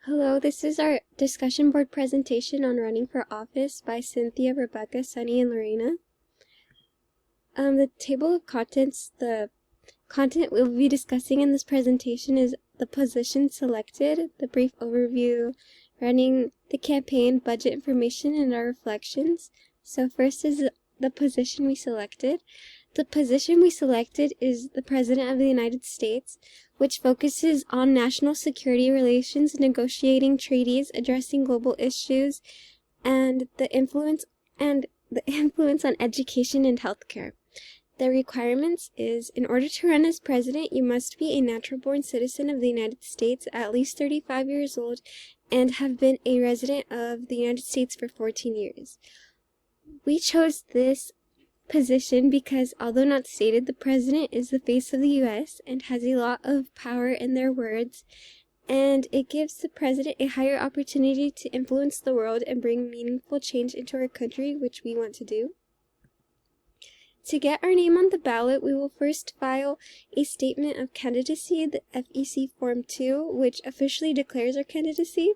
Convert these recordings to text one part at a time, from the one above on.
Hello, this is our discussion board presentation on running for office by Cynthia, Rebecca, Sunny, and Lorena. The table of contents, the content we'll be discussing in this presentation is the position selected, the brief overview, running the campaign, budget information, and our reflections. So first is the position we selected. The position we selected is the President of the United States, which focuses on national security relations, negotiating treaties, addressing global issues, and the influence on education and healthcare. The requirements is, in order to run as president, you must be a natural-born citizen of the United States, at least 35 years old, and have been a resident of the United States for 14 years. We chose this position because, although not stated, the president is the face of the U.S. and has a lot of power in their words, and it gives the president a higher opportunity to influence the world and bring meaningful change into our country, which we want to do. To get our name on the ballot, we will first file a statement of candidacy, the FEC Form 2, which officially declares our candidacy,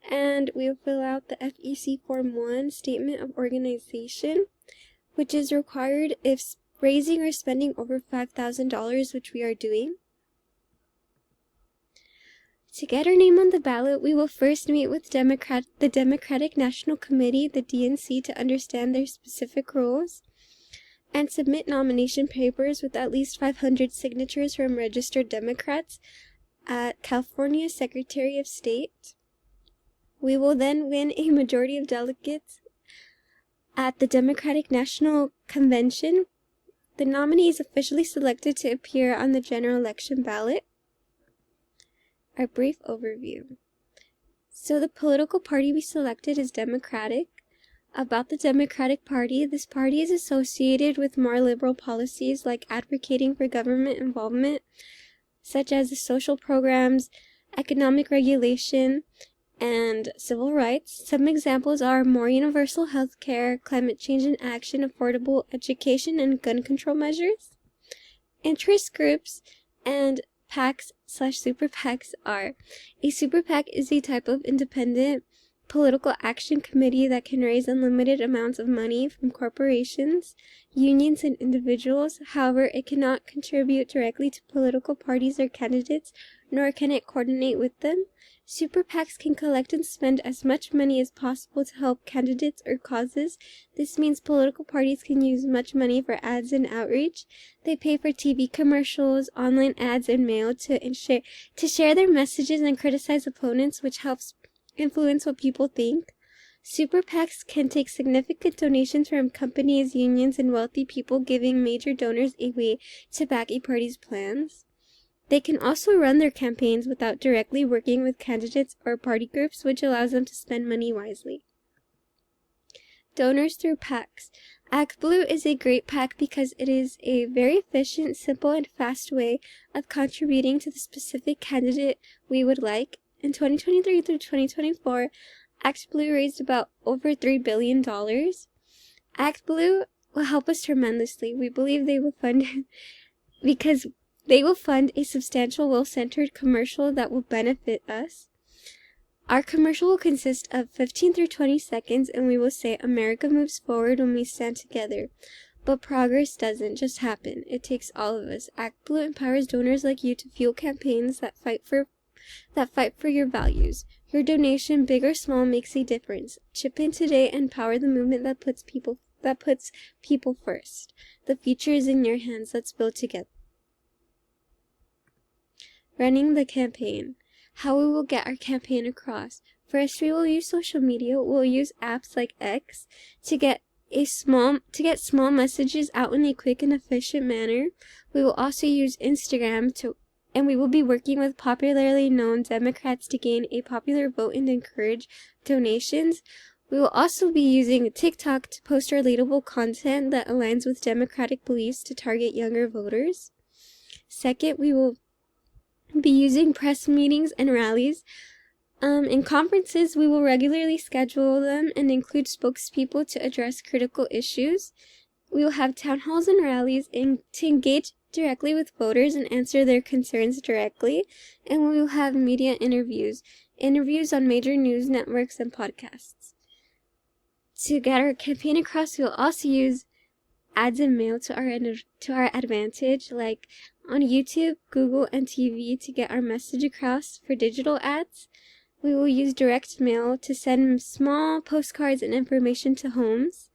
and we will fill out the FEC Form 1, Statement of Organization, which is required if raising or spending over $5,000, which we are doing. To get our name on the ballot, we will first meet with the Democratic National Committee, the DNC, to understand their specific rules, and submit nomination papers with at least 500 signatures from registered Democrats at California Secretary of State. We will then win a majority of delegates at the Democratic National Convention. The nominee is officially selected to appear on the general election ballot. Our brief overview. So the political party we selected is Democratic. About the Democratic Party, this party is associated with more liberal policies like advocating for government involvement, such as the social programs, economic regulation, and civil rights. Some examples are more universal health care, climate change and action, affordable education, and gun control measures. Interest groups and PACs/super PACs are: a super PAC is a type of independent political action committee that can raise unlimited amounts of money from corporations, unions, and individuals. However, it cannot contribute directly to political parties or candidates, nor can it coordinate with them. Super PACs can collect and spend as much money as possible to help candidates or causes. This means political parties can use much money for ads and outreach. They pay for TV commercials, online ads, and mail to share their messages and criticize opponents, which helps influence what people think. Super PACs can take significant donations from companies, unions, and wealthy people, giving major donors a way to back a party's plans. They can also run their campaigns without directly working with candidates or party groups, which allows them to spend money wisely. Donors through PACs. ActBlue is a great PAC because it is a very efficient, simple, and fast way of contributing to the specific candidate we would like. In 2023 through 2024, ActBlue raised about over $3 billion. ActBlue will help us tremendously. We believe they will fund because they will fund a substantial, well-centered commercial that will benefit us. Our commercial will consist of 15 through 20 seconds, and we will say, "America moves forward when we stand together." But progress doesn't just happen. It takes all of us. ActBlue empowers donors like you to fuel campaigns that fight for your values. Your donation, big or small, makes a difference. Chip in today and power the movement that puts people first. The future is in your hands. Let's build together. Running the campaign. How we will get our campaign across. First, we will use social media. We'll use apps like X to get small messages out in a quick and efficient manner. We will also use Instagram and we will be working with popularly known Democrats to gain a popular vote and encourage donations. We will also be using TikTok to post relatable content that aligns with Democratic beliefs to target younger voters. Second, we will be using press meetings and rallies. In conferences, we will regularly schedule them and include spokespeople to address critical issues. We will have town halls and rallies to engage directly with voters and answer their concerns directly. And we will have media interviews on major news networks and podcasts. To get our campaign across, we'll also use ads and mail to our advantage, like on YouTube, Google, and TV to get our message across. For digital ads, we will use direct mail to send small postcards and information to homes.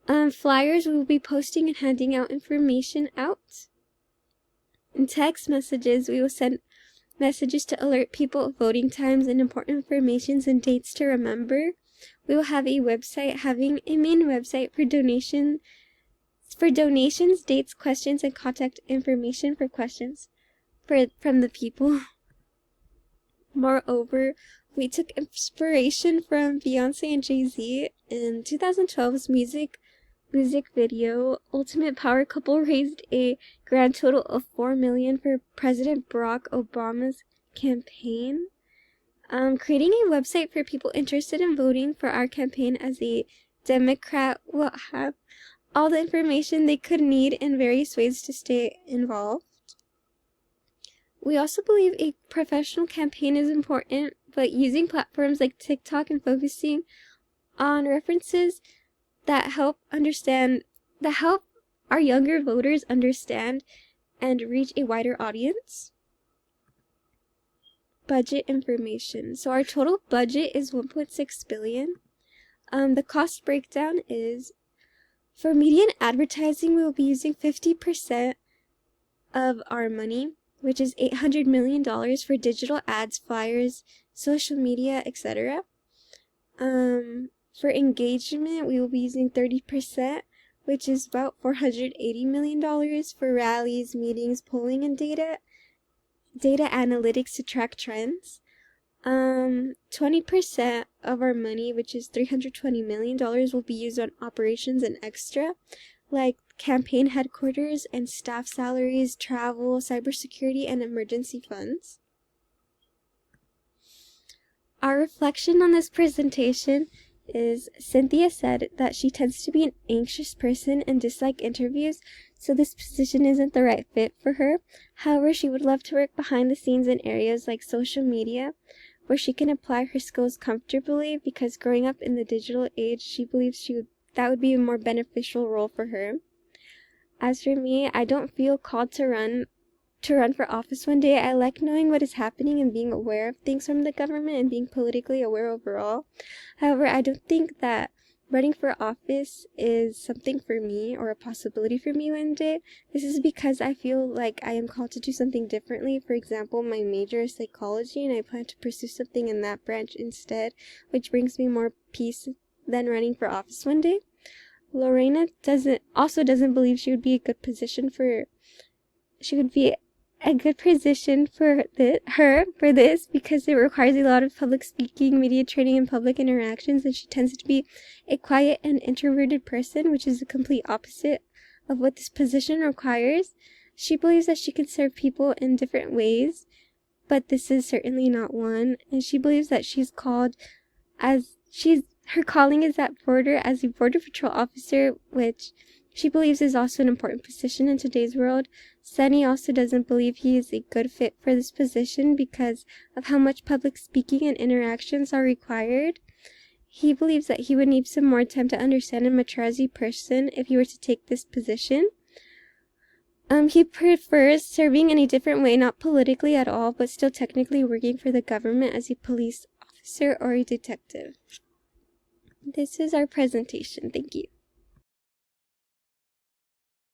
Flyers, we will be posting and handing out information out. In text messages, we will send messages to alert people of voting times and important information and dates to remember. We will have a website, having a main website for donations, dates, questions, and contact information for questions from the people. Moreover, we took inspiration from Beyonce and Jay-Z. In 2012's music video, Ultimate Power Couple raised a grand total of $4 million for President Barack Obama's campaign. Creating a website for people interested in voting for our campaign as a Democrat will have all the information they could need in various ways to stay involved. We also believe a professional campaign is important, but using platforms like TikTok and focusing on references that help our younger voters understand and reach a wider audience. Budget information. So our total budget is $1.6 billion. The cost breakdown is, for media and advertising, we will be using 50% of our money, which is $800 million for digital ads, flyers, social media, etc. For engagement, we will be using 30%, which is about $480 million for rallies, meetings, polling, and data analytics to track trends. 20% of our money, which is $320 million, will be used on operations and extra, like campaign headquarters and staff salaries, travel, cybersecurity, and emergency funds. Our reflection on this presentation is Cynthia said that she tends to be an anxious person and dislike interviews, so this position isn't the right fit for her. However, she would love to work behind the scenes in areas like social media, where she can apply her skills comfortably, because growing up in the digital age, she believes that would be a more beneficial role for her. As for me, I don't feel called to run for office one day. I like knowing what is happening and being aware of things from the government and being politically aware overall. However, I don't think that running for office is something for me or a possibility for me one day. This is because I feel like I am called to do something differently. For example, my major is psychology, and I plan to pursue something in that branch instead, which brings me more peace than running for office one day. Lorena doesn't believe she would be a good position for this because it requires a lot of public speaking, media training, and public interactions, and she tends to be a quiet and introverted person, which is the complete opposite of what this position requires. She believes that she can serve people in different ways, but this is certainly not one, and she believes that her calling is at border as a border patrol officer, which she believes is also an important position in today's world. Sunny also doesn't believe he is a good fit for this position because of how much public speaking and interactions are required. He believes that he would need some more time to understand and mature as a person if he were to take this position. He prefers serving in a different way, not politically at all, but still technically working for the government as a police officer or a detective. This is our presentation. Thank you.